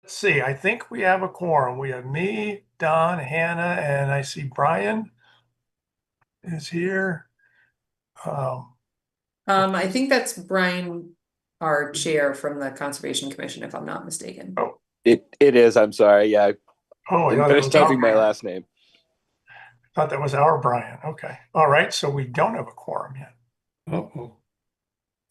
Let's see, I think we have a quorum. We have me, Don, Hannah, and I see Brian is here. Um, I think that's Brian, our chair from the Conservation Commission, if I'm not mistaken. oh, It is. I'm sorry. Yeah, I I thought that finished was our typing my Brian. last name. Thought that was our Brian. Okay. All right. So we don't have a quorum yet. Uh-oh.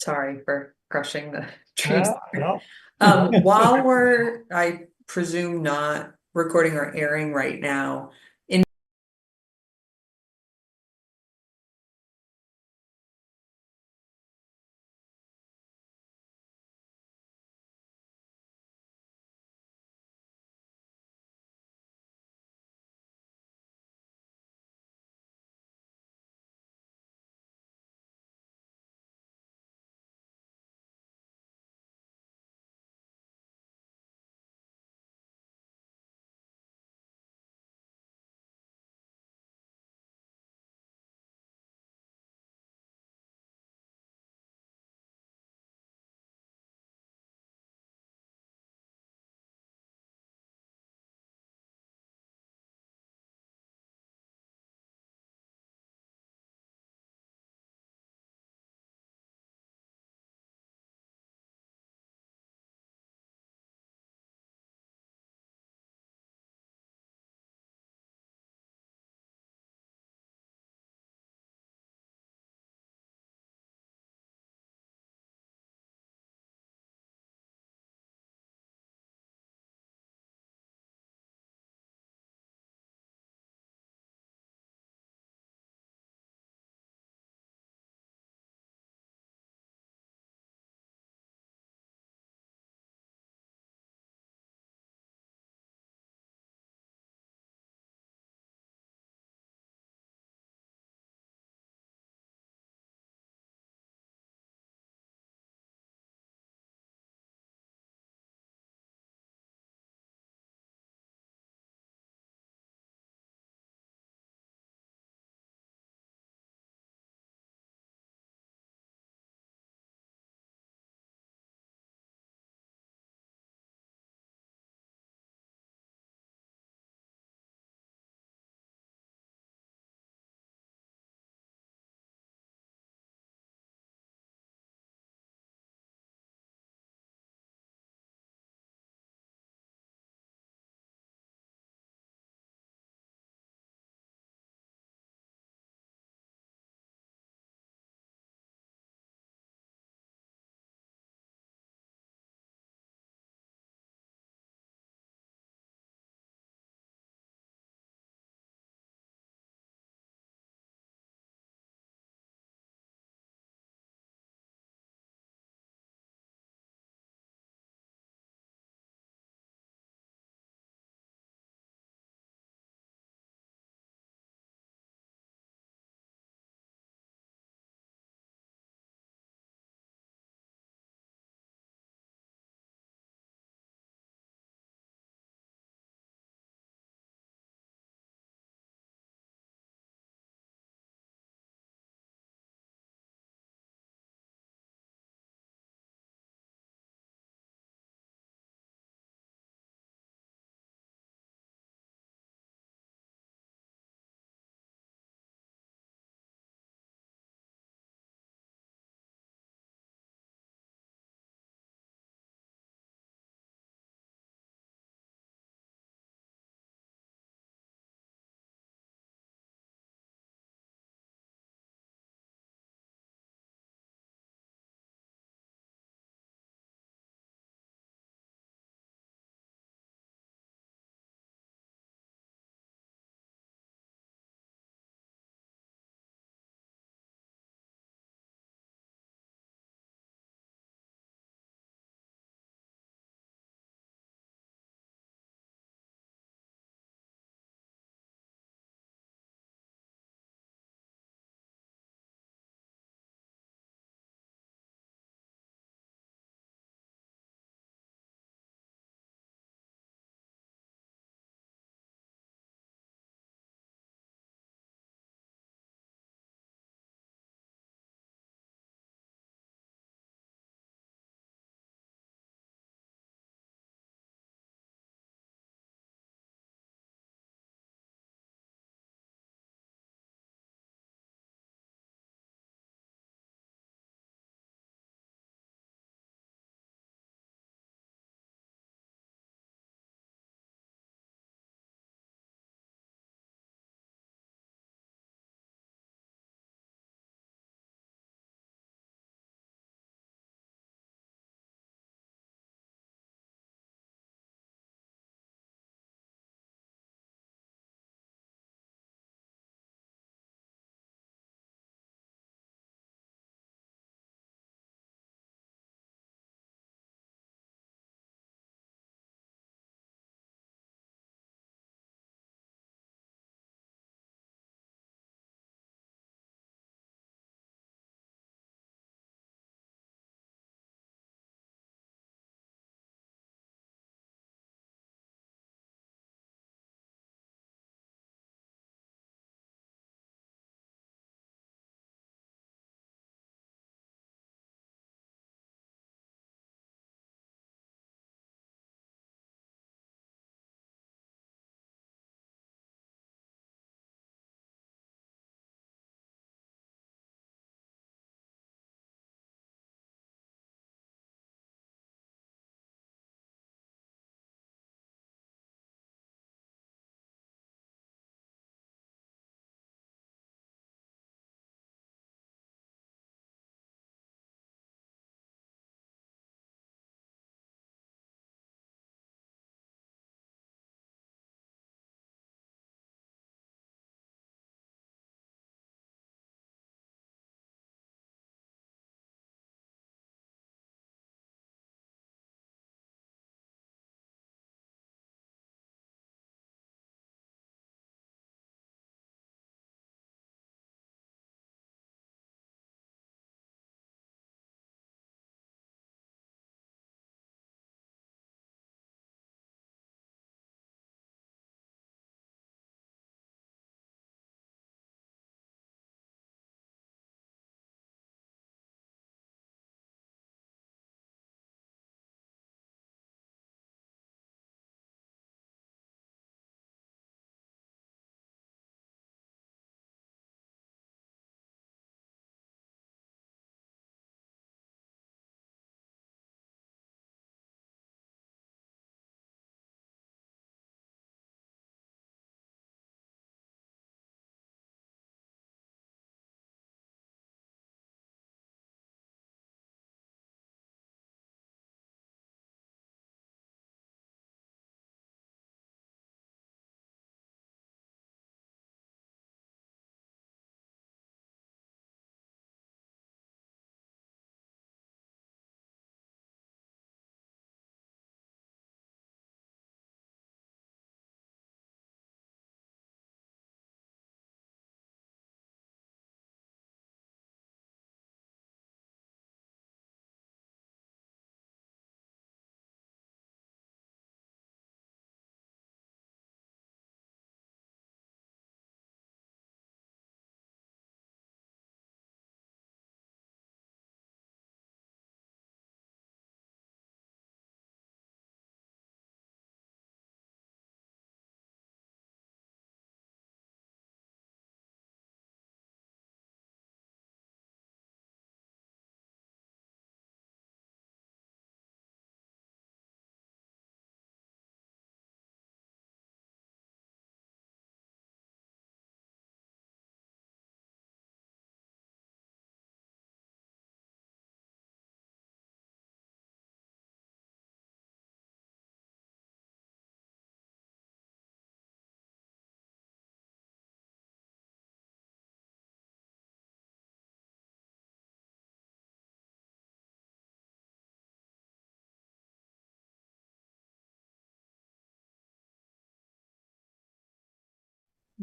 Sorry for crushing the trees. Yeah, no. While we're, I presume, not recording or airing right now,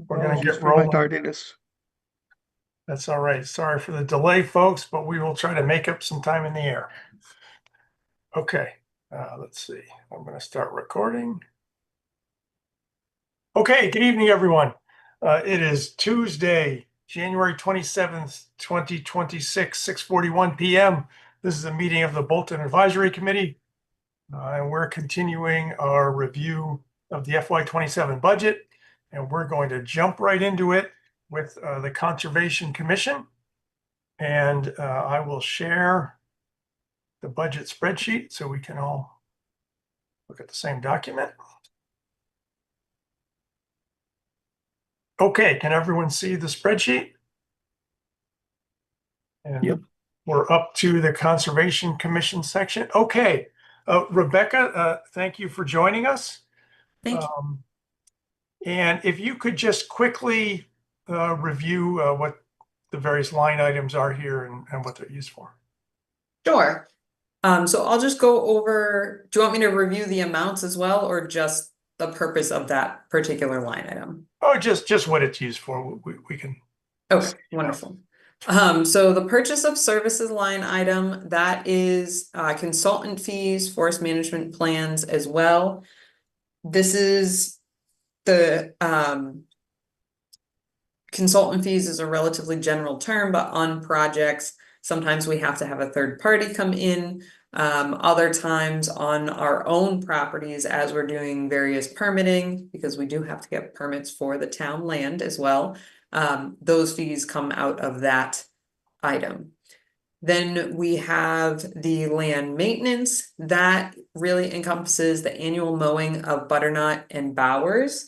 We're gonna Apologies get for my rolling. tardiness. That's all right. Sorry for the delay, folks, but we will try to make up some time in the air. Okay, let's see. I'm going to start recording. Okay, good evening, everyone. It is Tuesday, January 27th, 2026, 6:41 p.m. This is a meeting of the Bolton Advisory Committee, and we're continuing our review of the FY27 budget, and we're going to jump right into it with the Conservation Commission. And I will share the budget spreadsheet so we can all look at the same document. Okay, can everyone see the spreadsheet? And Yep. we're up to the Conservation Commission section. Okay, Rebecca, thank you for joining us. Thank you. And if you could just quickly review what the various line items are here and what they're used for. Sure. So I'll just go over, do you want me to review the amounts as well, or just the purpose of that particular line item? Oh, just what it's used for. We can. Okay, wonderful. So the purchase of services line item, that is consultant fees, forest management plans as well. This is the consultant fees is a relatively general term, but on projects, sometimes we have to have a third party come in. Other times on our own properties as we're doing various permitting, because we do have to get permits for the town land as well. Those fees come out of that item. Then we have the land maintenance that really encompasses the annual mowing of butternut and bowers.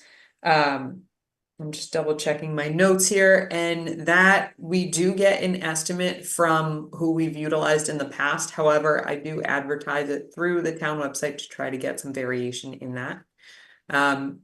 I'm just double checking my notes here, and that we do get an estimate from who we've utilized in the past. However, I do advertise it through the town website to try to get some variation in that.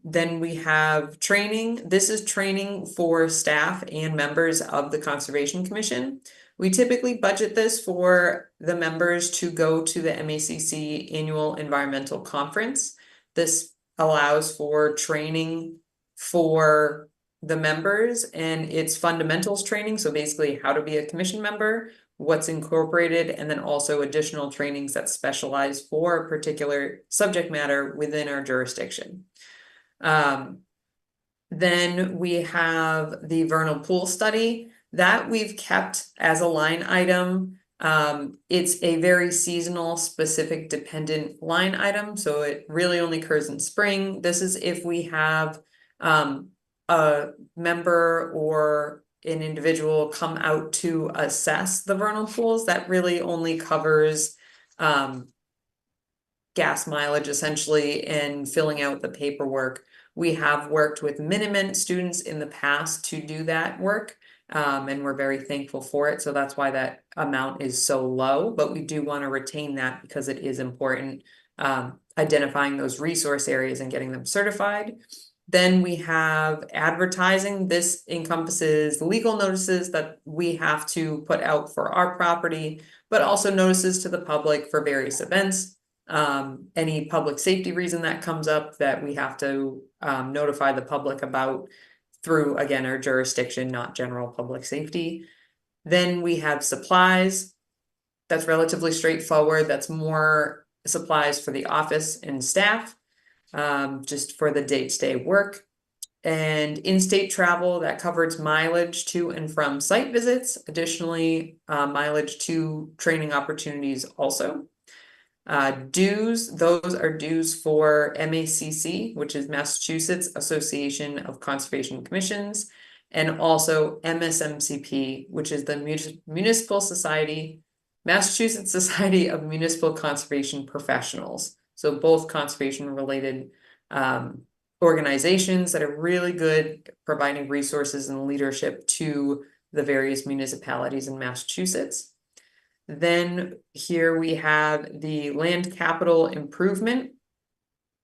Then we have training. This is training for staff and members of the Conservation Commission. We typically budget this for the members to go to the MACC Annual Environmental Conference. This allows for training for the members, and it's fundamentals training. So basically how to be a commission member, what's incorporated, and then also additional trainings that specialize for a particular subject matter within our jurisdiction. Then we have the vernal pool study that we've kept as a line item. It's a very seasonal specific dependent line item. So it really only occurs in spring. This is if we have a member or an individual come out to assess the vernal pools. That really only covers gas mileage essentially and filling out the paperwork. We have worked with Minimint students in the past to do that work, and we're very thankful for it. So that's why that amount is so low, but we do want to retain that because it is important, identifying those resource areas and getting them certified. Then we have advertising. This encompasses legal notices that we have to put out for our property, but also notices to the public for various events. Any public safety reason that comes up that we have to notify the public about through, again, our jurisdiction, not general public safety. Then we have supplies. That's relatively straightforward. That's more supplies for the office and staff. Just for the day-to-day work. And in-state travel that covers mileage to and from site visits, additionally mileage to training opportunities also. Dues, those are dues for MACC, which is Massachusetts Association of Conservation Commissions, and also MSMCP, which is the Municipal Society, Massachusetts Society of Municipal Conservation Professionals. So both conservation related organizations that are really good providing resources and leadership to the various municipalities in Massachusetts. Then here we have the land capital improvement.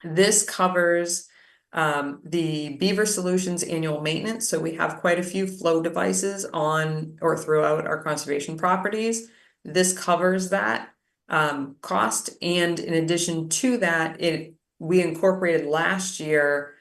This covers the Beaver Solutions annual maintenance. So we have quite a few flow devices on or throughout our conservation properties. This covers that cost, and in addition to that, we incorporated last year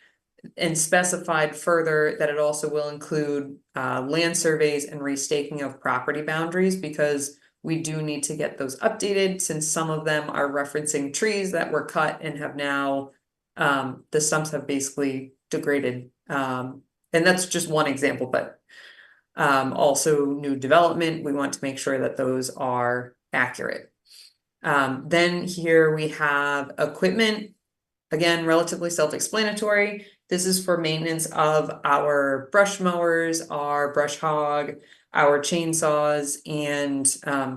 and specified further that it also will include land surveys and restaking of property boundaries, because we do need to get those updated, since some of them are referencing trees that were cut and have now the stumps have basically degraded. And that's just one example, but also new development, we want to make sure that those are accurate. Then here we have equipment. Again, relatively self-explanatory. This is for maintenance of our brush mowers, our brush hog, our chainsaws, and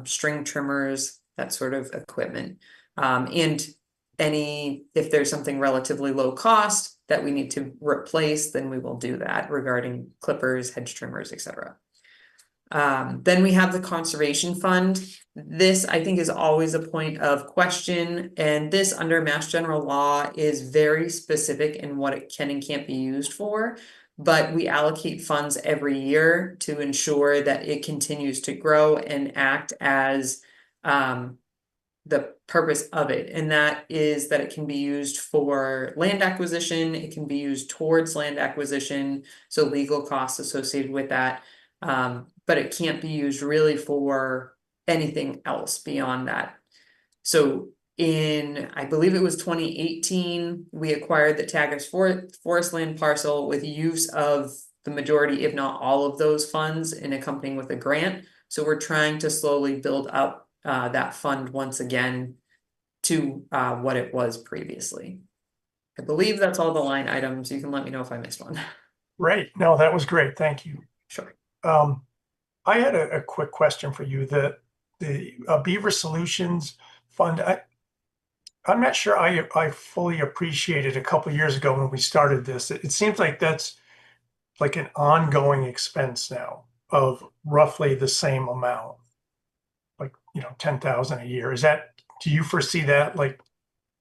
string trimmers, that sort of equipment. And if there's something relatively low cost that we need to replace, then we will do that regarding clippers, hedge trimmers, etc. Then we have the conservation fund. This, I think, is always a point of question, and this under Mass General Law is very specific in what it can and can't be used for. But we allocate funds every year to ensure that it continues to grow and act as the purpose of it, and that is that it can be used for land acquisition, it can be used towards land acquisition, so legal costs associated with that. But it can't be used really for anything else beyond that. So in, I believe it was 2018, we acquired the Tagus Forest Land parcel with use of the majority, if not all of those funds, in accompanying with a grant. So we're trying to slowly build up that fund once again to what it was previously. I believe that's all the line items. You can let me know if I missed one. Great. No, that was great. Thank you. Sure. I had a quick question for you. The Beaver Solutions Fund, I'm not sure I fully appreciated a couple of years ago when we started this. It seems like that's like an ongoing expense now of roughly the same amount, like, $10,000 a year. Do you foresee that like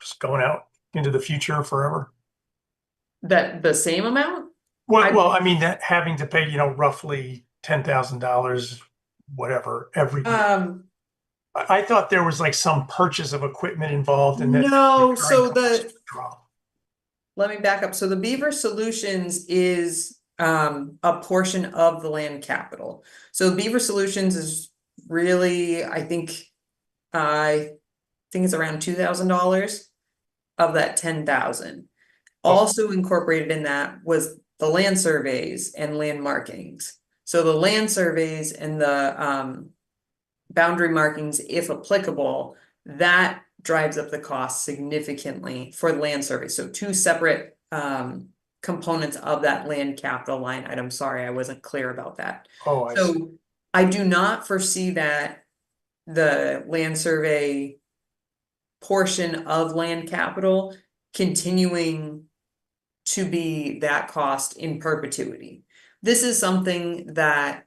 just going out into the future forever? That the same amount? Well, I mean, that having to pay, roughly $10,000, whatever, every year. I thought there was like some purchase of equipment involved in that. No, so Drop. let me back up. So the Beaver Solutions is a portion of the land capital. So Beaver Solutions is really, I think it's around $2,000 of that 10,000. Also incorporated in that was the land surveys and land markings. So the land surveys and the boundary markings, if applicable, that drives up the cost significantly for the land survey. So two separate components of that land capital line item. Sorry, I wasn't clear about that. Oh, I see. So I do not foresee that the land survey portion of land capital continuing to be that cost in perpetuity. This is something that,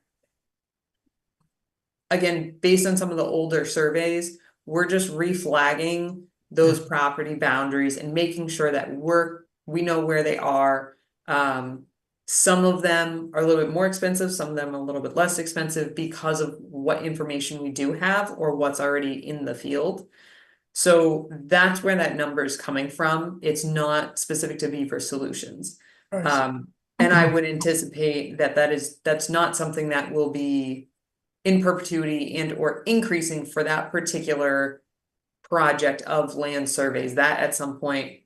again, based on some of the older surveys, we're just reflagging those property boundaries and making sure that we know where they are. Some of them are a little bit more expensive, some of them are a little bit less expensive because of what information we do have or what's already in the field. So that's where that number is coming from. It's not specific to Beaver Solutions. And I would anticipate that's not something that will be in perpetuity and or increasing for that particular project of land surveys. That at some point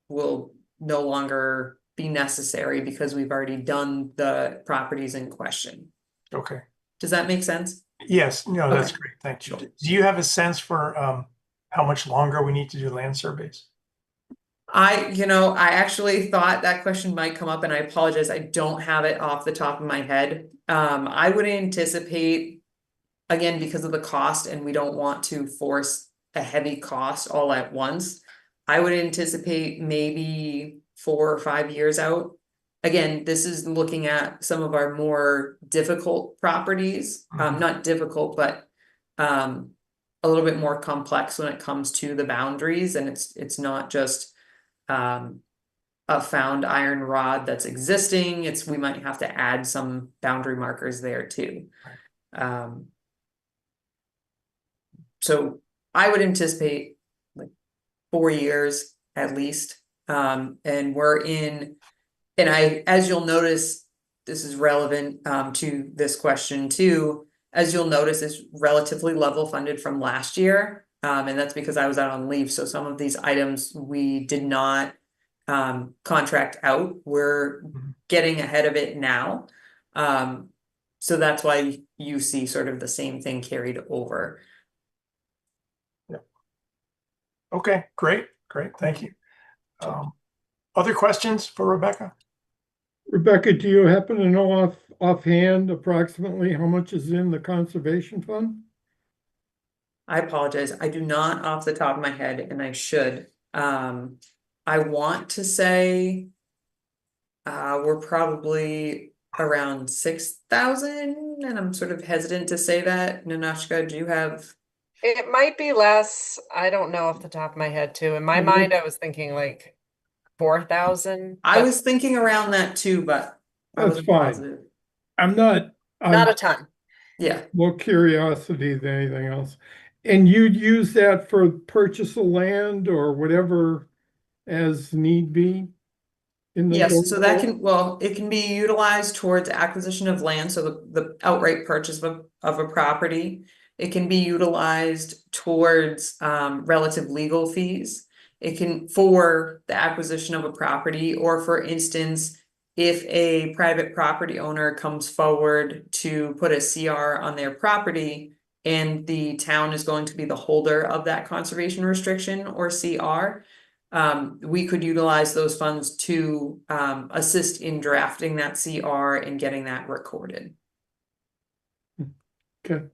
will no longer be necessary because we've already done the properties in question. Okay. Does that make sense? Yes. No, that's Okay. great. Thank you. Sure. Do you have a sense for how much longer we need to do land surveys? I actually thought that question might come up, and I apologize, I don't have it off the top of my head. I would anticipate, again, because of the cost, and we don't want to force a heavy cost all at once, I would anticipate maybe 4 or 5 years out. Again, this is looking at some of our more difficult properties, not difficult, but a little bit more complex when it comes to the boundaries, and it's not just a found iron rod that's existing. We might have to add some boundary markers there too. So I would anticipate like 4 years at least. And we're in And as you'll notice, this is relevant to this question too. As you'll notice, it's relatively level funded from last year. And that's because I was out on leave. So some of these items we did not contract out. We're getting ahead of it now. So that's why you see sort of the same thing carried over. Okay, great, thank you. Other questions for Rebecca? Rebecca, do you happen to know offhand approximately how much is in the conservation fund? I apologize. I do not off the top of my head, and I should. I want to say we're probably around 6,000, and I'm sort of hesitant to say that. Nanashka, do you have? It might be less. I don't know off the top of my head too. In my Mhm. mind, I was thinking like 4,000. I but was thinking around that too, but I That's wasn't fine. positive. I'm not a ton. Yeah. more curiosity than anything else. And you'd use that for purchase of land or whatever as need be? In the Yes, so that go-forward? can, well, it can be utilized towards acquisition of land, so the outright purchase of a property. It can be utilized towards relative legal fees. It can, for the acquisition of a property, or for instance, if a private property owner comes forward to put a CR on their property and the town is going to be the holder of that conservation restriction or CR, we could utilize those funds to assist in drafting that CR and getting that recorded. Okay,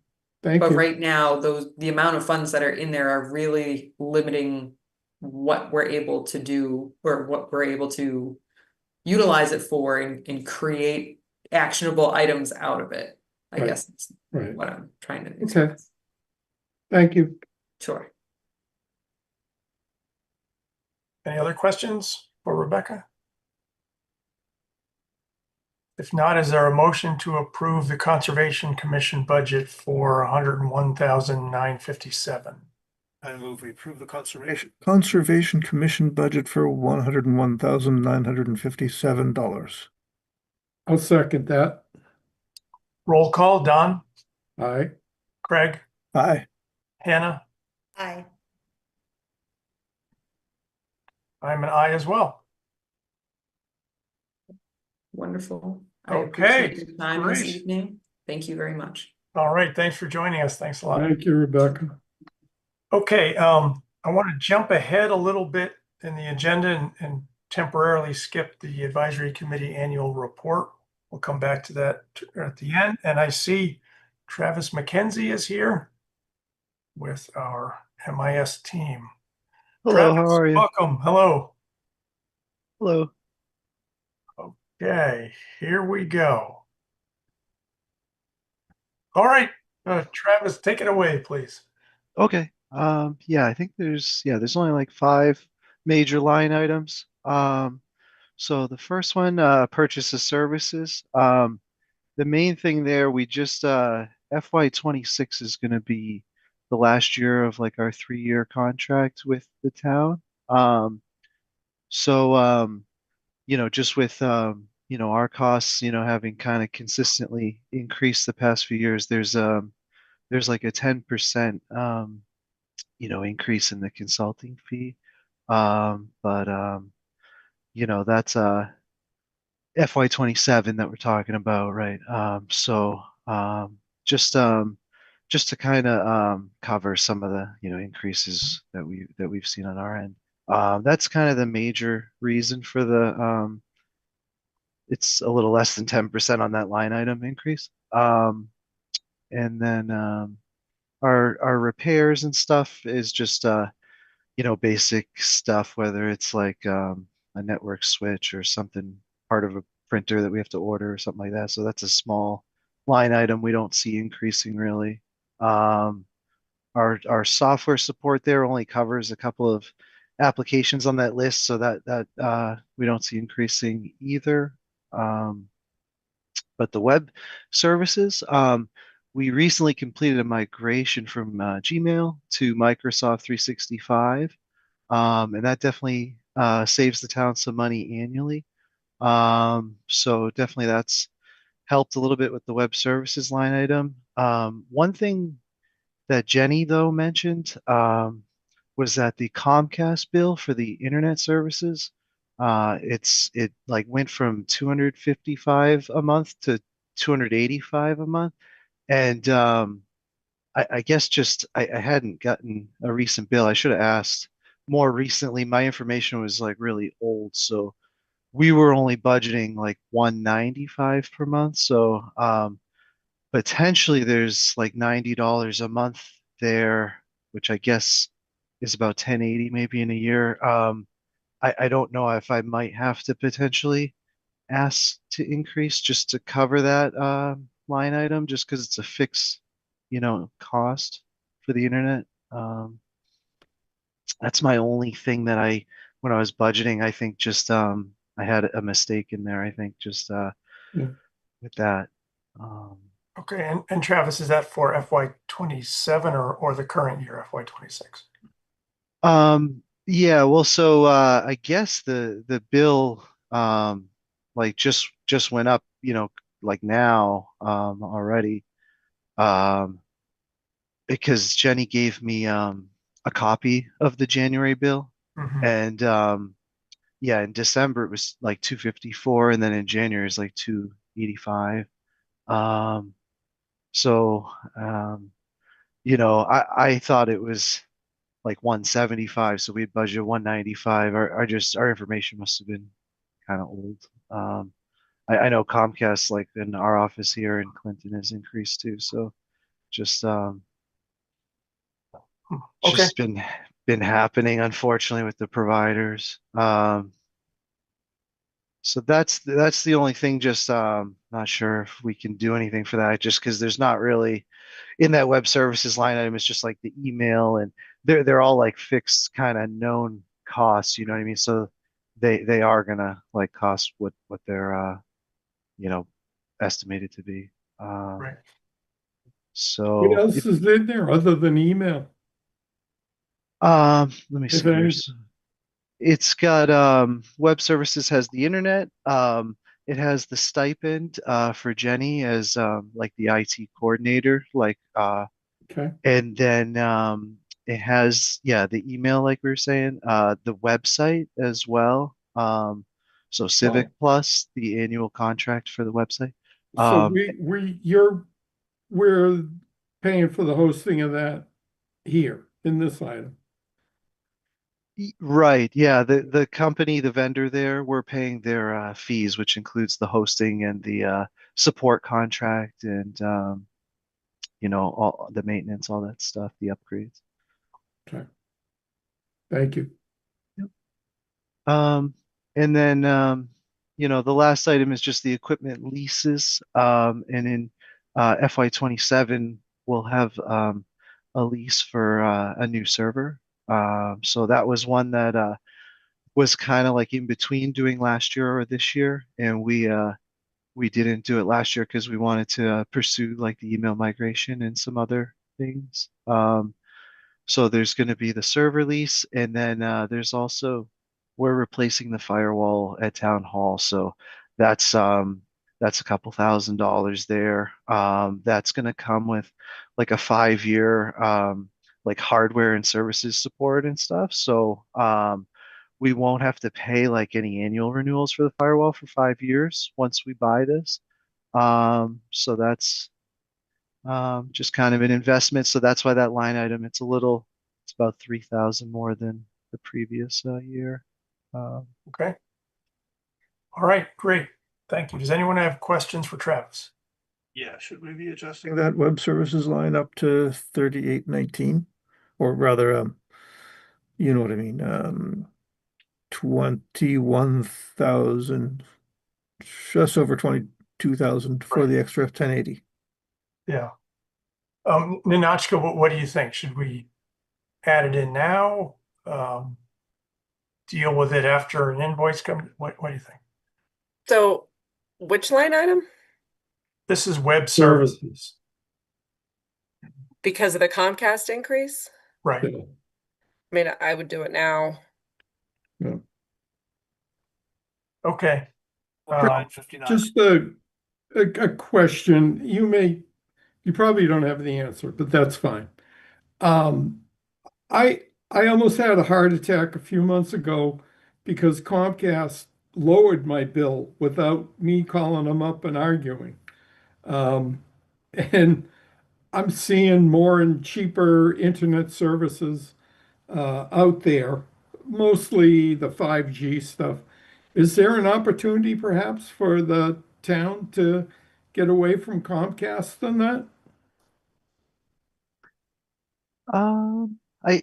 thank But you. right now, the amount of funds that are in there are really limiting what we're able to do or what we're able to utilize it for and create actionable items out of it. I Right. guess that's Right, what I'm trying to express. thank you. Sure. Any other questions for Rebecca? If not, is there a motion to approve the Conservation Commission budget for 101,957? I move we approve the Conservation Commission budget for $101,957. I'll second that. Roll call, Don, Aye. Craig, Aye. Hannah, Aye. I'm an aye as well. Wonderful. I Okay, appreciate your time this great. evening. Thank you very much. All right, thanks for joining us. Thanks a lot. Thank you, Rebecca. Okay, I want to jump ahead a little bit in the agenda and temporarily skip the advisory committee annual report. We'll come back to that at the end. And I see Travis McKenzie is here with our MIS team. Hello, Travis, how are you? welcome. Hello. Hello. Okay, here we go. All right, Travis, take it away, please. Okay. Yeah, I think there's only like 5 major line items. So the first one, purchase of services. The main thing there, we just FY26 is going to be the last year of like our 3-year contract with the town. So just with our costs, having kind of consistently increased the past few years, there's like a 10% increase in the consulting fee. But that's FY27 that we're talking about, right? So just to kind of cover some of the increases that we've seen on our end. That's kind of the major reason for the it's a little less than 10% on that line item increase. And then our repairs and stuff is just basic stuff, whether it's like a network switch or something, part of a printer that we have to order or something like that. So that's a small line item we don't see increasing really. Our software support there only covers a couple of applications on that list, so that we don't see increasing either. But the web services, we recently completed a migration from Gmail to Microsoft 365, and that definitely saves the town some money annually. So definitely that's helped a little bit with the web services line item. One thing that Jenny though mentioned was that the Comcast bill for the internet services, it like went from 255 a month to 285 a month. And I guess just I hadn't gotten a recent bill. I should have asked more recently. My information was like really old, so we were only budgeting like 195 per month. So potentially there's like $90 a month there, which I guess is about 1080 maybe in a year. I don't know if I might have to potentially ask to increase just to cover that line item, just because it's a fixed, cost for the internet. That's my only thing that when I was budgeting, I think just I had a mistake in there. I think just Yeah. with that. Um, Okay, and Travis, is that for FY 27 or the current year, FY 26? yeah, well, so I guess the bill like just went up, like now already. Um because Jenny gave me a copy of the January bill, Mhm. and yeah, in December it was like 254, and then in January it's like 285. Um so I thought it was like 175, so we had budgeted 195. Our information must have been kind of old. I know Comcast, like in our office here in Clinton, has increased too. So just Okay, just been happening, unfortunately, with the providers. So that's the only thing. Just not sure if we can do anything for that, just because there's not really in that web services line item. It's just like the email, and they're all like fixed kind of known costs. You know what I mean? So they are gonna like cost what they're you know estimated to be. right. What So else is in there other than email? let me If see here. any, It's got web services has the internet. It has the stipend for Jenny as like the IT coordinator, like okay. and then it has the email like we were saying, the website as well. So Civic Oh. Plus, the annual contract for the website. So Um, we're paying for the hosting of that here in this item. Right, yeah, the company, the vendor there, we're paying their fees, which includes the hosting and the support contract and all the maintenance, all that stuff, the upgrades. Okay. Thank you. Um, and then the last item is just the equipment leases. And in FY 27, we'll have a lease for a new server. So that was one that was kind of like in between doing last year or this year, and we didn't do it last year because we wanted to pursue like the email migration and some other things. So there's going to be the server lease, and then there's also we're replacing the firewall at Town Hall, so that's that's a couple $1,000s there. That's going to come with like a 5-year like hardware and services support and stuff. So we won't have to pay like any annual renewals for the firewall for 5 years once we buy this. So that's just kind of an investment. So that's why that line item, it's about 3,000 more than the previous year. Okay. All right, great. Thank you. Does anyone have questions for Travis? Yeah, should we be adjusting that web services line up to 3819? Or rather, you know what I mean, 21,000, just over 22,000 for Right. the extra 1080. Yeah. Ninotchka, what do you think? Should we add it in now? Deal with it after an invoice comes? What do you think? So which line item? This is web Services. services, Because of the Comcast increase? right? Yeah. I mean, I would do it now. Yeah. Okay. Just a question. You probably don't have the answer, but that's fine. I almost had a heart attack a few months ago because Comcast lowered my bill without me calling them up and arguing. And I'm seeing more and cheaper internet services out there, mostly the 5G stuff. Is there an opportunity perhaps for the town to get away from Comcast than that? I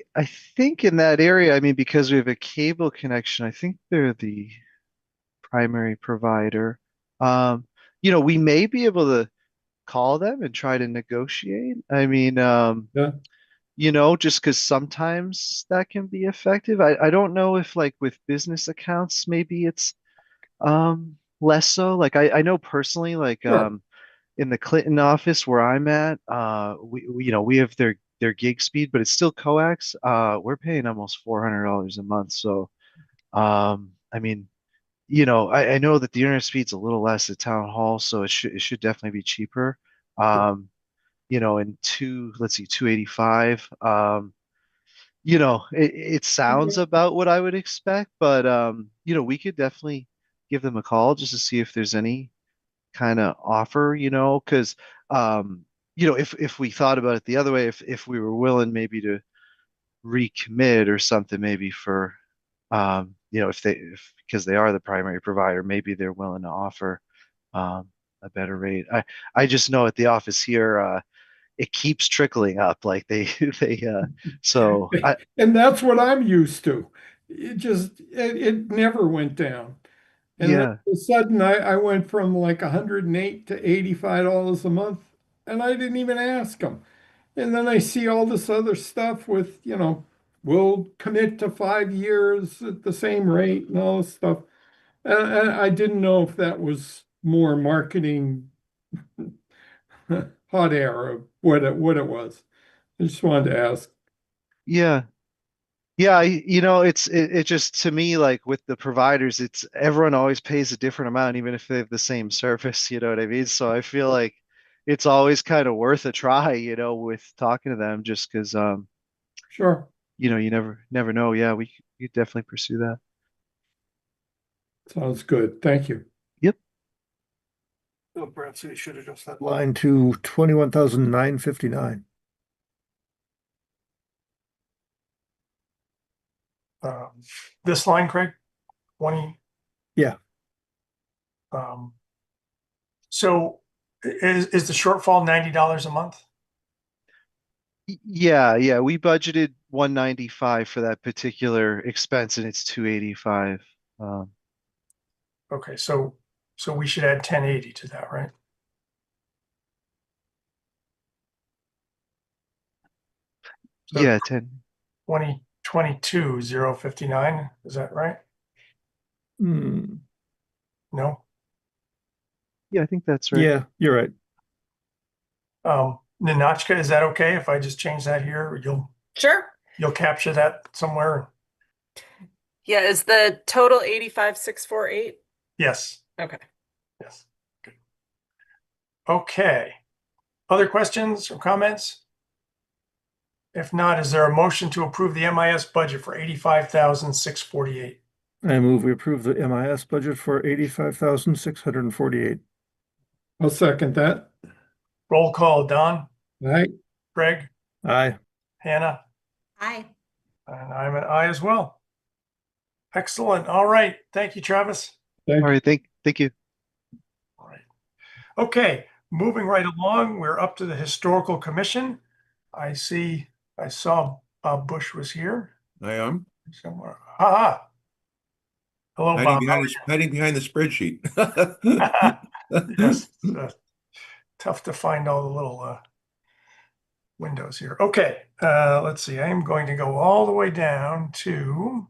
think in that area, I mean, because we have a cable connection, I think they're the primary provider. We may be able to call them and try to negotiate. I mean, Yeah. just because sometimes that can be effective. I don't know if like with business accounts, maybe it's less so. Like I know personally, like Sure. in the Clinton office where I'm at, we have their gig speed, but it's still coax. We're paying almost $400 a month. So I mean, I know that the internet speed's a little less at town hall, so it should definitely be cheaper. And let's see, 285. It sounds about what I would expect, but we could definitely give them a call just to see if there's any kind of offer, because if we thought about it the other way, if we were willing maybe to recommit or something, maybe for if because they are the primary provider, maybe they're willing to offer a better rate. I just know at the office here, it keeps trickling up. Like so And that's what I'm used to. It never went down. And then yeah. all of a sudden I went from like 108 to $85 a month, and I didn't even ask them. And then I see all this other stuff with, we'll commit to 5 years at the same rate and all this stuff. And I didn't know if that was more marketing hot air or what it was. I just wanted to ask. Yeah. Yeah, it just to me like with the providers, it's everyone always pays a different amount even if they have the same service, you know what I mean? So I feel like it's always kind of worth a try, with talking to them just because Sure. you never know. Yeah, we could definitely pursue that. Sounds good. Thank you. Yep. Oh, perhaps we should adjust that line to 21,959. This line, Craig, 20. Yeah. So is the shortfall $90 a month? Yeah, we budgeted 195 for that particular expense and it's 285. Okay, so we should add 1080 to that, right? So Yeah, 10. 2022,059, is that right? Hmm. No? Yeah, I think that's right. Yeah, you're right. Ninotchka, is that okay if I just change that here? Or Sure. you'll capture that somewhere? Yeah, is the total 85,648? Yes, Okay. yes. Good. Okay. Other questions or comments? If not, is there a motion to approve the MIS budget for 85,648? I move we approve the MIS budget for 85,648. I'll second that. Roll call, Don, All right. Greg, Aye. Hannah, Hi. and I'm an I as well. Excellent. All right. Thank you, Travis. Thank All right, thank you. All right. Okay, moving right along, we're up to the Historical Commission. I saw Bob Bush was here I am somewhere. Hello, Bob. hiding behind the spreadsheet. Yes, tough to find all the little windows here. Okay, let's see. I am going to go all the way down to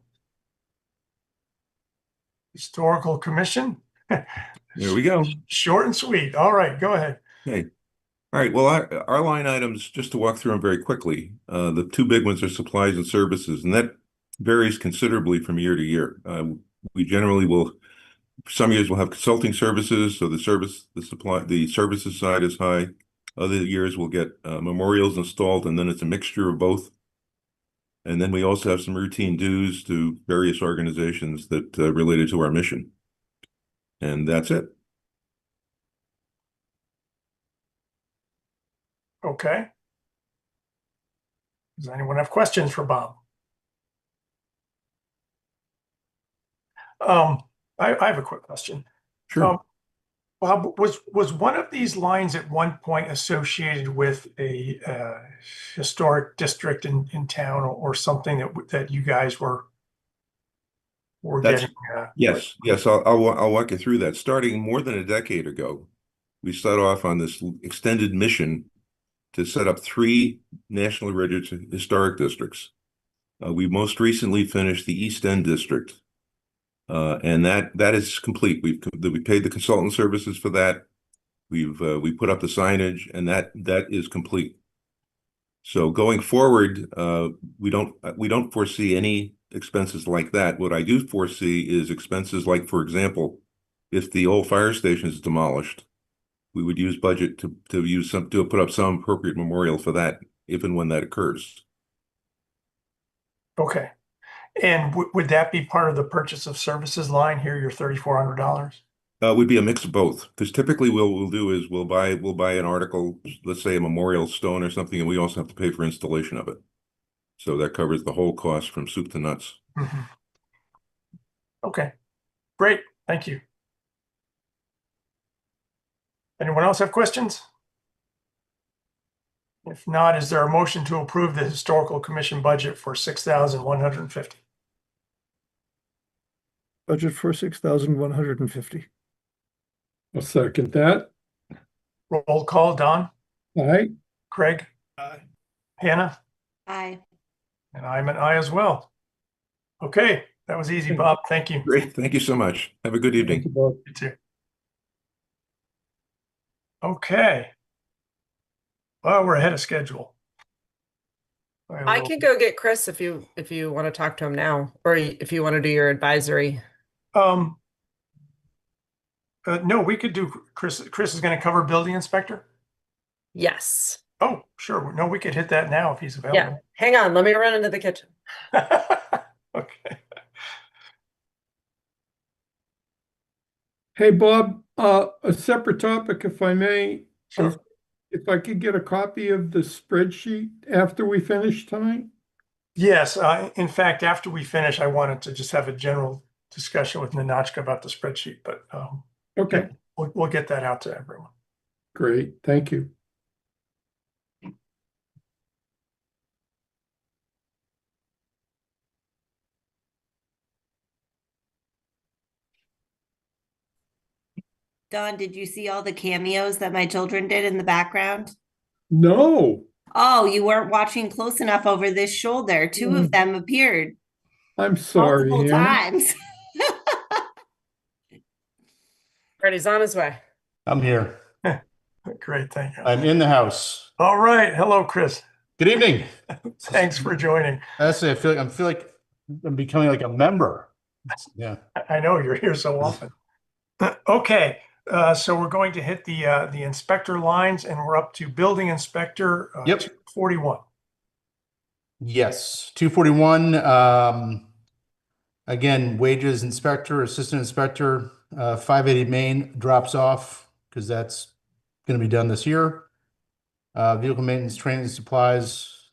Historical Commission. There we go. Short and sweet. All right, go ahead. Okay. All right. Well, our line items, just to walk through them very quickly, the two big ones are supplies and services, and that varies considerably from year to year. We generally will some years we'll have consulting services, so the services side is high. Other years we'll get memorials installed, and then it's a mixture of both. And then we also have some routine dues to various organizations that related to our mission. And that's it. Okay. Does anyone have questions for Bob? I have a quick question. Sure. Bob, was one of these lines at one point associated with a historic district in town or something that you guys were That's- getting? Yes. I'll walk you through that. Starting more than a decade ago, we started off on this extended mission to set up 3 nationally registered historic districts. We most recently finished the East End district. And that is complete. We paid the consultant services for that. We put up the signage, and that is complete. So going forward, we don't foresee any expenses like that. What I do foresee is expenses like, for example, if the old fire station is demolished, we would use budget to put up some appropriate memorial for that, if and when that occurs. Okay. And would that be part of the purchase of services line here, your $3,400? Would be a mix of both, because typically what we'll do is we'll buy an article, let's say a memorial stone or something, and we also have to pay for installation of it. So that covers the whole cost from soup to nuts. Mm-hmm. Okay, great. Thank you. Anyone else have questions? If not, is there a motion to approve the historical commission budget for $6,150? Budget for 6,150. I'll second that. Roll call, Don, Aye. Craig, Hannah, Aye. and I'm an I as well. Okay, that was easy, Bob. Thank you. Great, thank you so much. Have a good Thank evening. you, Bob. You too. Okay. Well, we're ahead of schedule. I can go get Chris if you want to talk to him now, or if you want to do your advisory. No, we could do Chris. Chris is going to cover building inspector. Yes. Oh, sure. No, we could hit that now if he's Yeah. available. Hang on. Let me run into the kitchen. Okay. Hey, Bob, a separate topic, if I may. Sure. If I could get a copy of the spreadsheet after we finish tonight? Yes. In fact, after we finish, I wanted to just have a general discussion with Ninotchka about the spreadsheet, but Okay, we'll get that out to everyone. great, thank you. Don, did you see all the cameos that my children did in the background? No, Oh, you weren't watching close enough over this shoulder. Two of them appeared I'm sorry, multiple Hannah. times. Freddie's on his way. I'm here. Great. Thank you. I'm in the house. All right. Hello, Chris. Good evening. Thanks for joining. Honestly, I feel like I'm becoming like a member. Yeah. I know you're here so often. Okay. So we're going to hit the inspector lines, and we're up to building inspector. Yep. 41. Yes. 241. Again, wages inspector, assistant inspector, 580 Main drops off because that's going to be done this year. Vehicle maintenance, training, and supplies.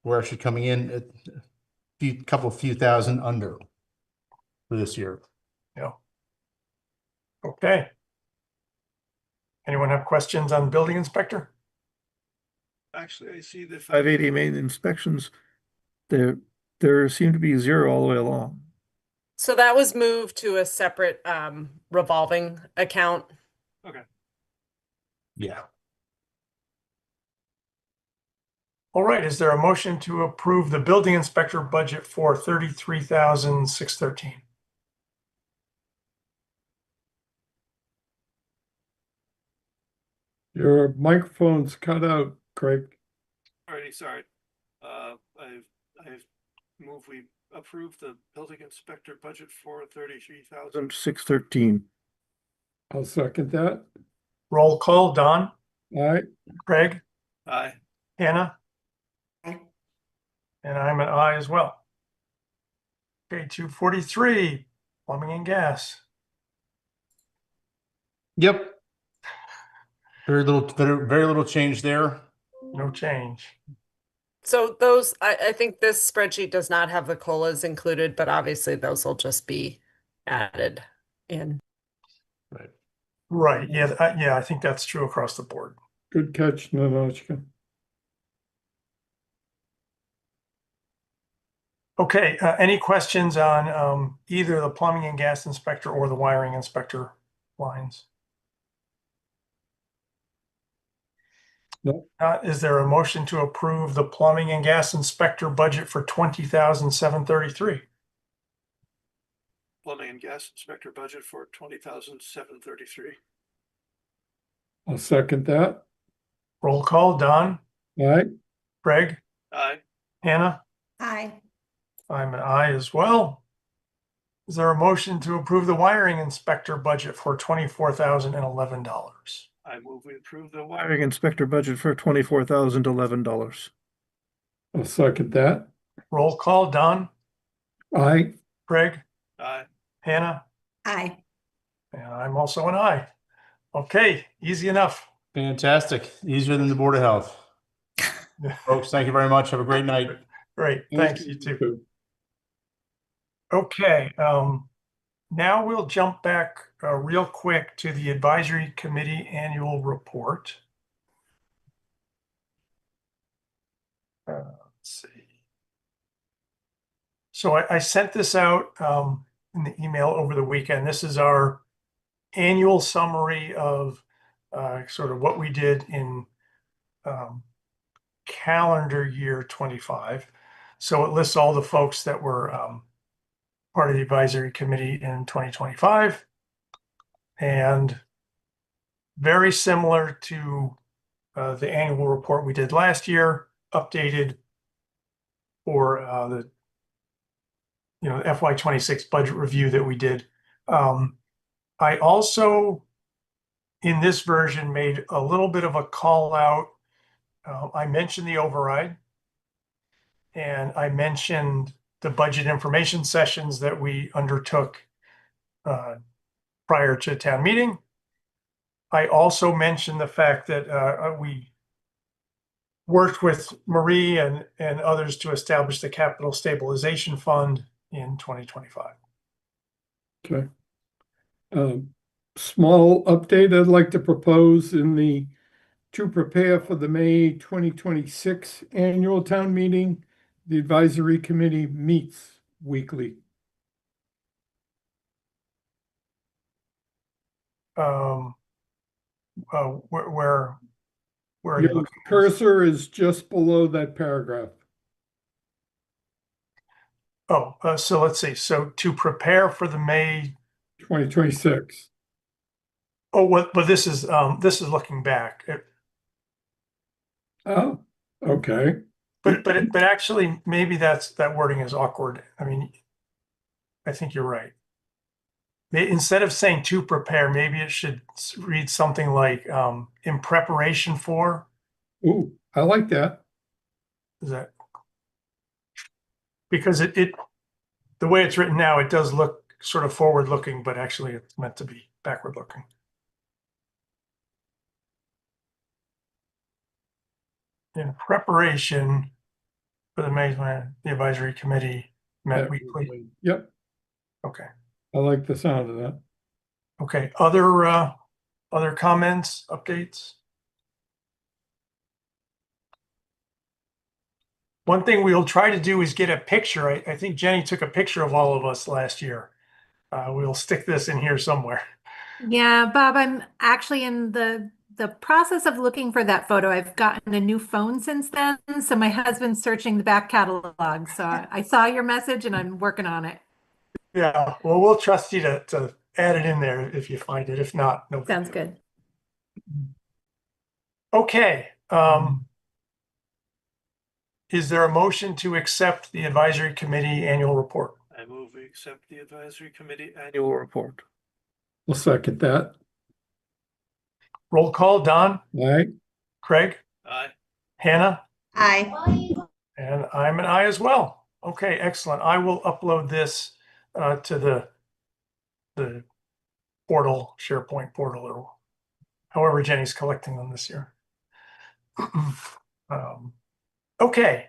We're actually coming in at a few thousand under for this year. Yeah. Okay. Anyone have questions on building inspector? Actually, I see the 580 main inspections. There seem to be 0 all the way along. So that was moved to a separate revolving account. Yeah. All right. Is there a motion to approve the building inspector budget for $33,613? Your microphone's cut out, Craig. Alrighty, sorry. I've moved we approve the building inspector budget for 33,613. I'll second that. Roll call, Don, All right, Craig, Aye. Hannah, Aye. and I'm an aye as well. Okay, 243, plumbing and gas. Yep. Very little change there. No change. So those, I think this spreadsheet does not have the COLAs included, but obviously those will just be added in. Right. Right, yeah, I think that's true across the board. good catch, Nanochka. Okay, any questions on either the plumbing and gas inspector or the wiring inspector lines? No. Is there a motion to approve the plumbing and gas inspector budget for 20,733? Plumbing and gas inspector budget for 20,733. I'll second that. Roll call, Don, All right, Greg, Aye. Hannah, Aye. I'm an aye as well. Is there a motion to approve the wiring inspector budget for $24,011? I move we approve the wiring inspector budget for $24,011. I'll second that. Roll call, Don, Aye, Greg, Aye. Hannah, Aye. and I'm also an aye. Okay, easy enough. Fantastic. Easier than the Board of Health. Folks, thank you very much. Have a great night. Great, thanks, you too. Okay, now we'll jump back real quick to the advisory committee annual report. Let's see. So I sent this out in the email over the weekend. This is our annual summary of sort of what we did in calendar year 25. So it lists all the folks that were part of the advisory committee in 2025, and very similar to the annual report we did last year, updated for the FY26 budget review that we did. I also, in this version, made a little bit of a call out. I mentioned the override, and I mentioned the budget information sessions that we undertook prior to town meeting. I also mentioned the fact that we worked with Marie and others to establish the Capital Stabilization Fund in 2025. okay. Small update I'd like to propose to prepare for the May 2026 annual town meeting. The advisory committee meets weekly. Where are you Your looking? cursor is just below that paragraph. Oh, so let's see. So to prepare for the May 2026. but this is looking back. Oh, okay. But actually, maybe that wording is awkward. I mean, I think you're right. Instead of saying to prepare, maybe it should read something like in preparation for. Ooh, I like that. Is that because it the way it's written now, it does look sort of forward looking, but actually it's meant to be backward looking. In preparation for the May, the advisory committee met weekly. Yep, Okay. I like the sound of that. Okay. Other comments, updates? One thing we'll try to do is get a picture. I think Jenny took a picture of all of us last year. We'll stick this in here somewhere. Yeah, Bob, I'm actually in the process of looking for that photo. I've gotten a new phone since then, so my husband's searching the back catalog. So I saw your message and I'm working on it. Yeah, well, we'll trust you to add it in there if you find it. If not, no. Sounds good. Okay. is there a motion to accept the advisory committee annual report? I move we accept the advisory committee annual report. I'll second that. Roll call, Don, All right. Craig, Aye. Hannah, Aye. and I'm an I as well. Okay, excellent. I will upload this to the portal, SharePoint portal, or however Jenny's collecting them this year. Okay.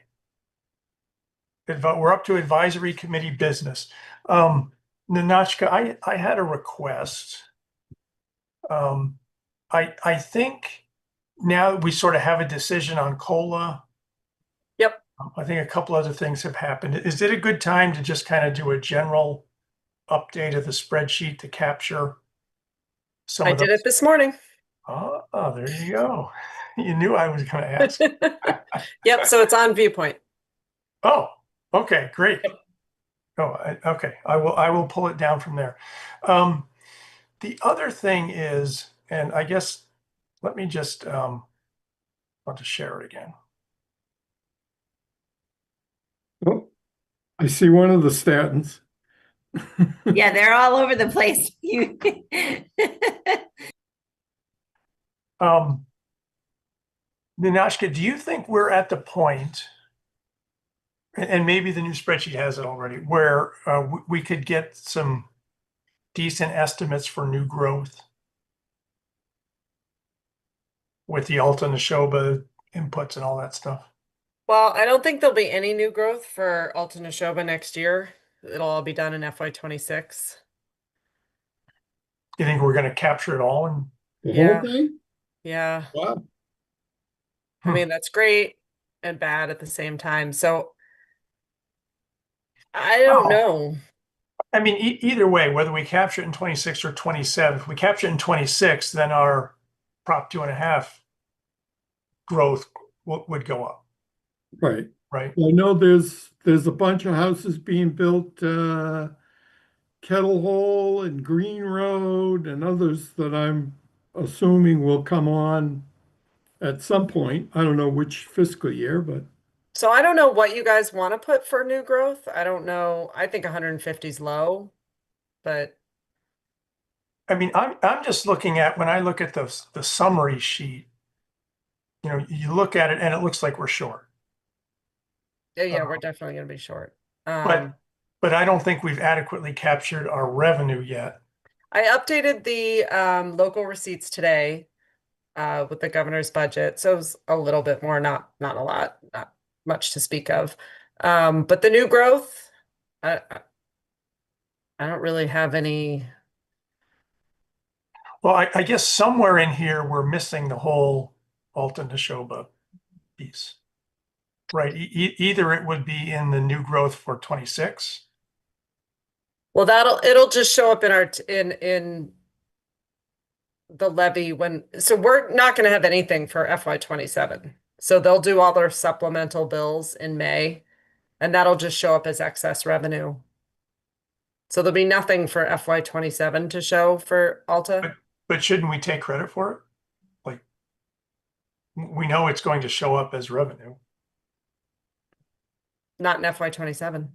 We're up to advisory committee business. Ninotchka, I had a request. I think now we sort of have a decision on COLA. Yep. I think a couple other things have happened. Is it a good time to just kind of do a general update of the spreadsheet to capture some I of did those? it this morning. Oh, there you go. You knew I was going to ask. Yep, so it's on Viewpoint. Oh, okay, great. Okay, I will pull it down from there. The other thing is, and I guess let me just want to share it again. Oh, I see one of the statins. Yeah, they're all over the place. You Ninotchka, do you think we're at the point, and maybe the new spreadsheet has it already, where we could get some decent estimates for new growth with the Alta Neshoba inputs and all that stuff? Well, I don't think there'll be any new growth for Alta Neshoba next year. It'll all be done in FY26. You think we're going to capture it all? And The Yeah. whole thing? Yeah. Wow. I mean, that's great and bad at the same time. So I don't know. I mean, either way, whether we capture it in 26 or 27, if we capture it in 26, then our Prop 2.5 growth would go up, Right. right? I know there's a bunch of houses being built, Kettle Hole and Green Road and others that I'm assuming will come on at some point. I don't know which fiscal year, but So I don't know what you guys want to put for new growth. I don't know. I think 150 is low, but I mean, I'm just looking at, when I look at the summary sheet, you know, you look at it and it looks like we're short. yeah, we're definitely going to be short. But I don't think we've adequately captured our revenue yet. I updated the local receipts today with the governor's budget. So it was a little bit more, not a lot, not much to speak of. But the new growth, I don't really have any. Well, I guess somewhere in here, we're missing the whole Alta Neshoba piece, right? Either it would be in the new growth for 26. Well, it'll just show up in our in the levy so we're not going to have anything for FY27. So they'll do all their supplemental bills in May, and that'll just show up as excess revenue. So there'll be nothing for FY27 to show for Alta. But shouldn't we take credit for it? Like, we know it's going to show up as revenue. Not in FY27.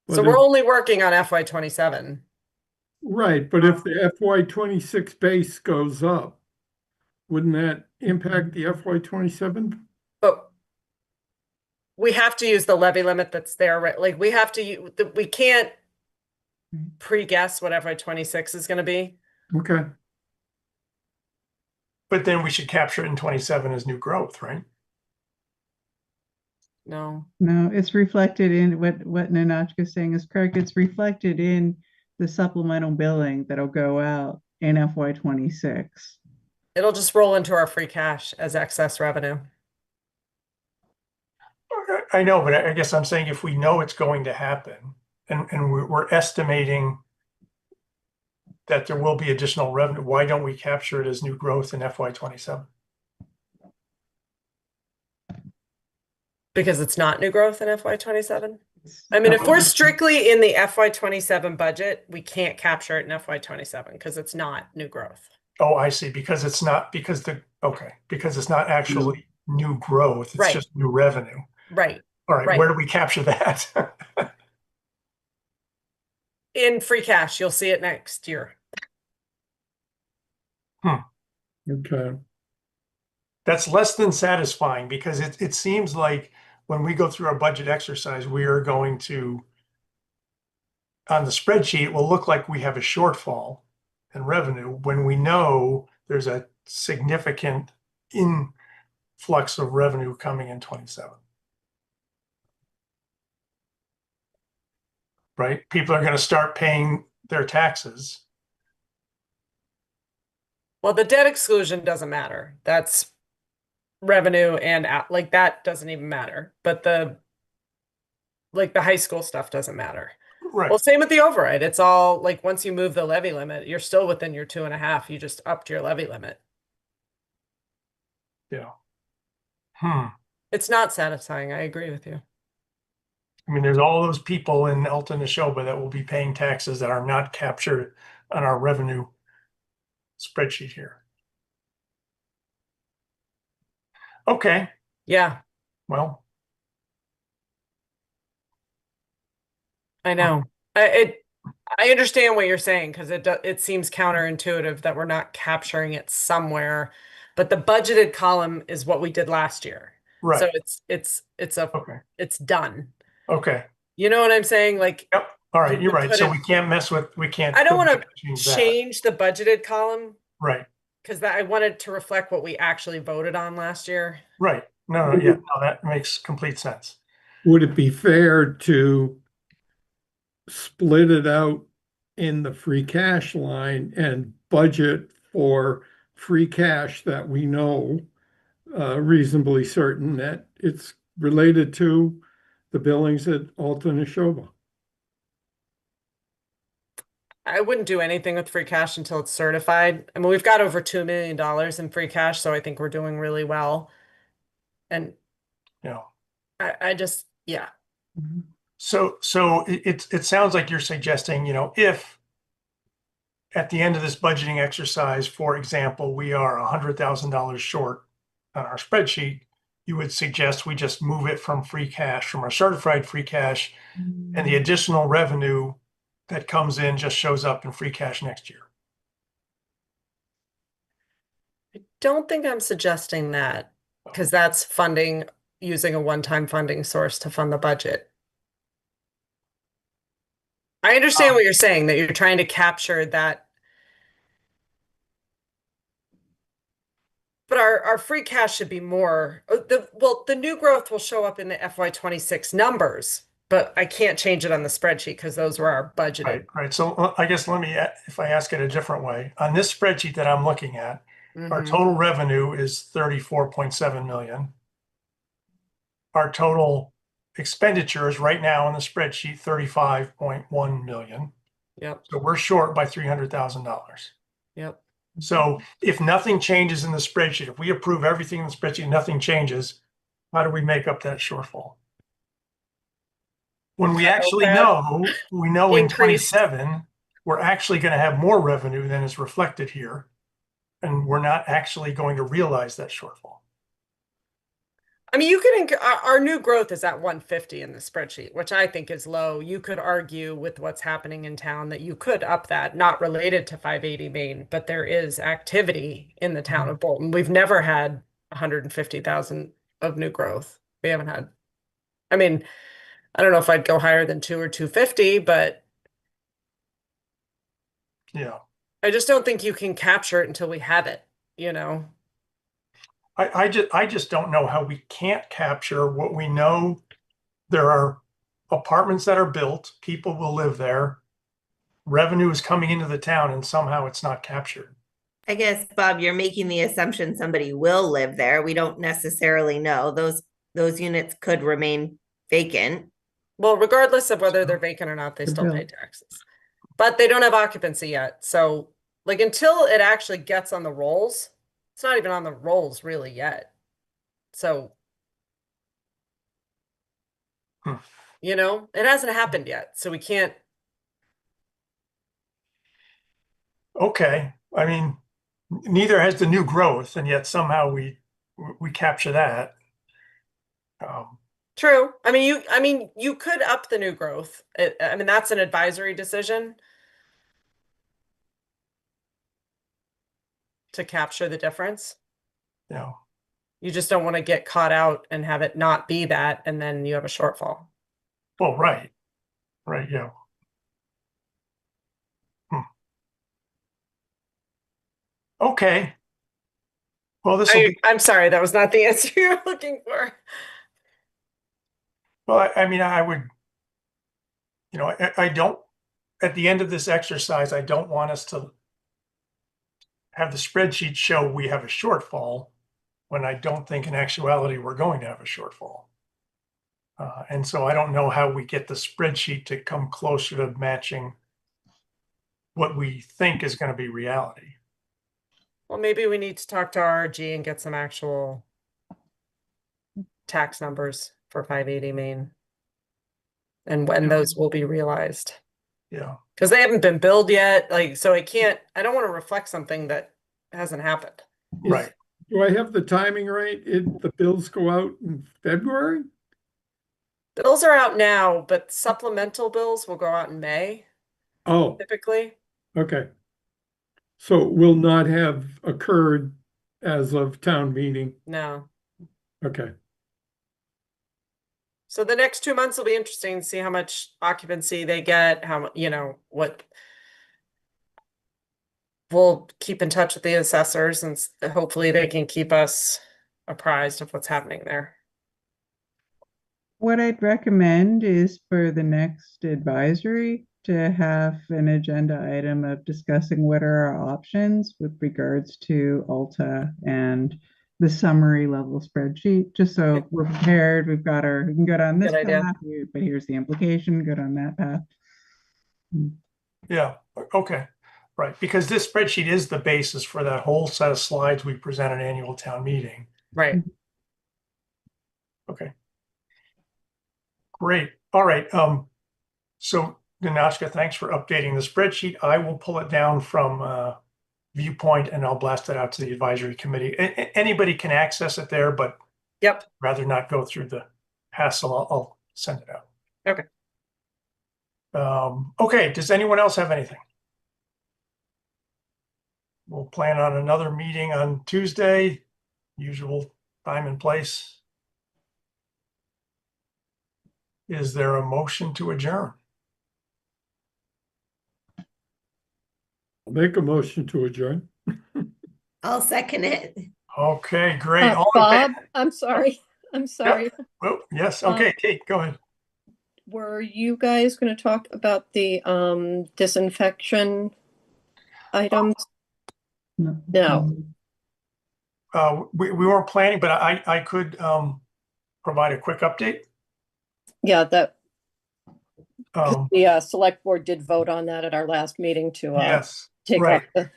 But So we're only working on FY27. right. But if the FY26 base goes up, wouldn't that impact the FY27? But we have to use the levy limit that's there, right? Like we have to, we can't pre-guess what FY26 is going to be. Okay. But then we should capture it in 27 as new growth, right? No. No, it's reflected in what Ninotchka's saying is correct. It's reflected in the supplemental billing that'll go out in FY26. It'll just roll into our free cash as excess revenue. I know, but I guess I'm saying if we know it's going to happen and we're estimating that there will be additional revenue, why don't we capture it as new growth in FY27? Because it's not new growth in FY27. I mean, if we're strictly in the FY27 budget, we can't capture it in FY27 because it's not new growth. Oh, I see. Because it's not, because it's not actually new growth. It's Right. just new revenue. Right. All right, Right. where do we capture that? In free cash, you'll see it next year. Okay. That's less than satisfying because it seems like when we go through our budget exercise, we are going to, on the spreadsheet, it will look like we have a shortfall in revenue when we know there's a significant influx of revenue coming in 27. Right? People are going to start paying their taxes. Well, the debt exclusion doesn't matter. That's revenue and like that doesn't even matter. But the high school stuff doesn't matter. Right. Well, same with the override. It's all like once you move the levy limit, you're still within your 2.5. You just upped your levy limit. Yeah. It's not satisfying. I agree with you. I mean, there's all those people in Elton Neshoba that will be paying taxes that are not captured on our revenue spreadsheet here. Okay, Yeah, well, I know. I understand what you're saying because it seems counterintuitive that we're not capturing it somewhere, but the budgeted column is what we did last year. right. So it's done. Okay. You know what I'm saying? Like, Yep. All right. we You're right. So couldn't- we can't mess with, we can't. I don't want to change that. change the budgeted column Right. because I wanted to reflect what we actually voted on last year. Right. No, yeah, no, that makes complete sense. Would it be fair to split it out in the free cash line and budget for free cash that we know reasonably certain that it's related to the billings at Alton Neshoba? I wouldn't do anything with free cash until it's certified. I mean, we've got over $2 million in free cash, so I think we're doing really well. And Yeah. I just, yeah. So it sounds like you're suggesting, if at the end of this budgeting exercise, for example, we are $100,000 short on our spreadsheet, you would suggest we just move it from free cash, from our certified free cash, and the additional revenue that comes in just shows up in free cash next year. I don't think I'm suggesting that because that's funding using a one-time funding source to fund the budget. I understand what you're saying, that you're trying to capture that. But our free cash should be more, the new growth will show up in the FY26 numbers, but I can't change it on the spreadsheet because those were our budgeted. Right. So I guess if I ask it a different way, on this spreadsheet that I'm looking at, our total revenue is 34.7 million. Our total expenditures right now on the spreadsheet, 35.1 million. Yep. So we're short by $300,000. Yep. So if nothing changes in the spreadsheet, if we approve everything in the spreadsheet, nothing changes, how do we make up that shortfall? When we actually know, we know in 27, we're actually going to have more revenue than is reflected here. And we're not actually going to realize that shortfall. I mean, you could, our new growth is at 150 in the spreadsheet, which I think is low. You could argue with what's happening in town that you could up that, not related to 580 Main, but there is activity in the town of Bolton. We've never had 150,000 of new growth. We haven't had, I mean, I don't know if I'd go higher than 2 or 250, but yeah, I just don't think you can capture it until we have it, you know? I just don't know how we can't capture what we know. There are apartments that are built, people will live there, revenue is coming into the town, and somehow it's not captured. I guess, Bob, you're making the assumption somebody will live there. We don't necessarily know. Those units could remain vacant. Well, regardless of whether they're vacant or not, they still pay taxes. But they don't have occupancy yet. So, like, until it actually gets on the rolls, it's not even on the rolls really yet. So, you know, it hasn't happened yet. So we can't. Okay. I mean, neither has the new growth, and yet somehow we we capture that. True. I mean, you could up the new growth. I mean, that's an advisory decision to capture the difference. You know, You just don't want to get caught out and have it not be that, and then you have a shortfall. well, right, yeah. Okay. Well, this will be, I'm sorry, that was not the answer you were looking for. well, I mean, I would, you know, I don't, at the end of this exercise, I don't want us to have the spreadsheet show we have a shortfall when I don't think in actuality we're going to have a shortfall. And so I don't know how we get the spreadsheet to come closer to matching what we think is going to be reality. Well, maybe we need to talk to RRG and get some actual tax numbers for 580 Main. And when those will be realized. Yeah. Because they haven't been billed yet. Like, so I don't want to reflect something that hasn't happened. Right. Do I have the timing right? The bills go out in February? Bills are out now, but supplemental bills will go out in May, Oh, typically. okay. So it will not have occurred as of town meeting. No. Okay. So the next 2 months will be interesting to see how much occupancy they get, what. We'll keep in touch with the assessors and hopefully they can keep us apprised of what's happening there. What I'd recommend is for the next advisory to have an agenda item of discussing what are our options with regards to Alta and the summary level spreadsheet, just so we're prepared. We can go down this Good idea. path, but here's the implication, go down that path. Yeah. Okay. Right. Because this spreadsheet is the basis for that whole set of slides we present at annual town meeting. Right. Okay. Great. All right. So Nahnatchka, thanks for updating the spreadsheet. I will pull it down from Viewpoint and I'll blast it out to the advisory committee. Anybody can access it there, but Yep. rather not go through the hassle. I'll send it out. Okay. Okay. Does anyone else have anything? We'll plan on another meeting on Tuesday, usual time and place. Is there a motion to adjourn? I'll make a motion to adjourn. I'll second it. Okay, great. All in Bob, favor? I'm sorry. I'm sorry. Oh, yes. Okay, Kate, go ahead. Were you guys going to talk about the disinfection items? No. We weren't planning, but I could provide a quick update. Yeah, that Um, the select board did vote on that at our last meeting to yes, take right. off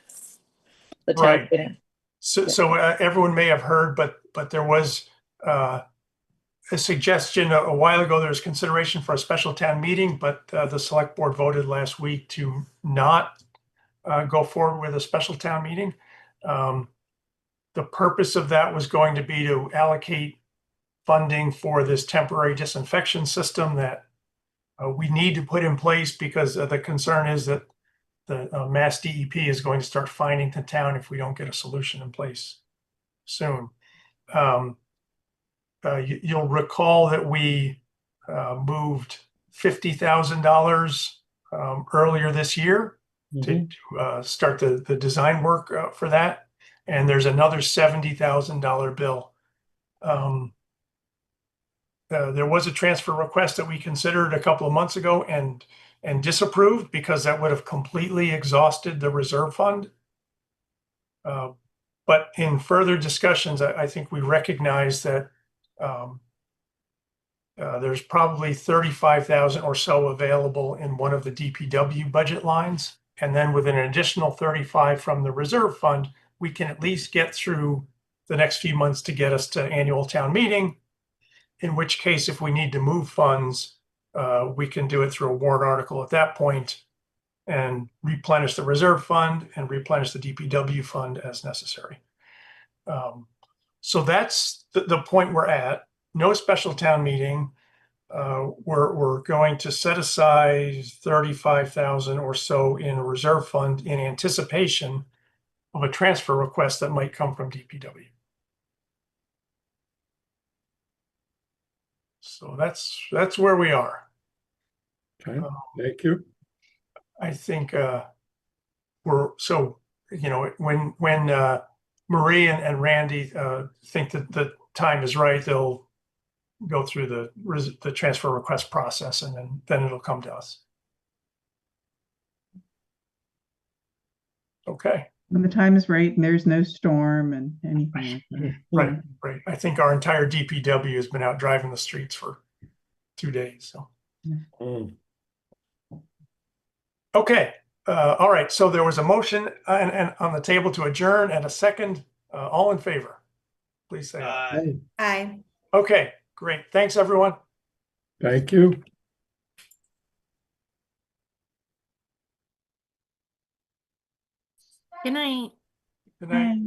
the town Right. meeting. So everyone may have heard, but there was a suggestion a while ago. There was consideration for a special town meeting, but the select board voted last week to not go forward with a special town meeting. The purpose of that was going to be to allocate funding for this temporary disinfection system that we need to put in place because the concern is that the Mass DEP is going to start fining the town if we don't get a solution in place soon. You'll recall that we moved $50,000 earlier this year to start the design work for that. And there's another $70,000 bill. There was a transfer request that we considered a couple of months ago and disapproved because that would have completely exhausted the reserve fund. But in further discussions, I think we recognize that there's probably 35,000 or so available in one of the DPW budget lines. And then with an additional 35 from the reserve fund, we can at least get through the next few months to get us to annual town meeting. In which case, if we need to move funds, we can do it through a warrant article at that point and replenish the reserve fund and replenish the DPW fund as necessary. So that's the point we're at. No special town meeting. We're going to set aside 35,000 or so in a reserve fund in anticipation of a transfer request that might come from DPW. So that's where we are. Okay, thank you. I think we're so, you know, when Marie and Randy think that the time is right, they'll go through the transfer request process, and then it'll come to us. Okay. When the time is right and there's no storm and anything like that. Right, right. I think our entire DPW has been out driving the streets for 2 days. So okay. All right. So there was a motion and on the table to adjourn and a second. All in favor, please say aye. Aye. Okay, great. Thanks, everyone. Thank you. Good night. Good night. Right.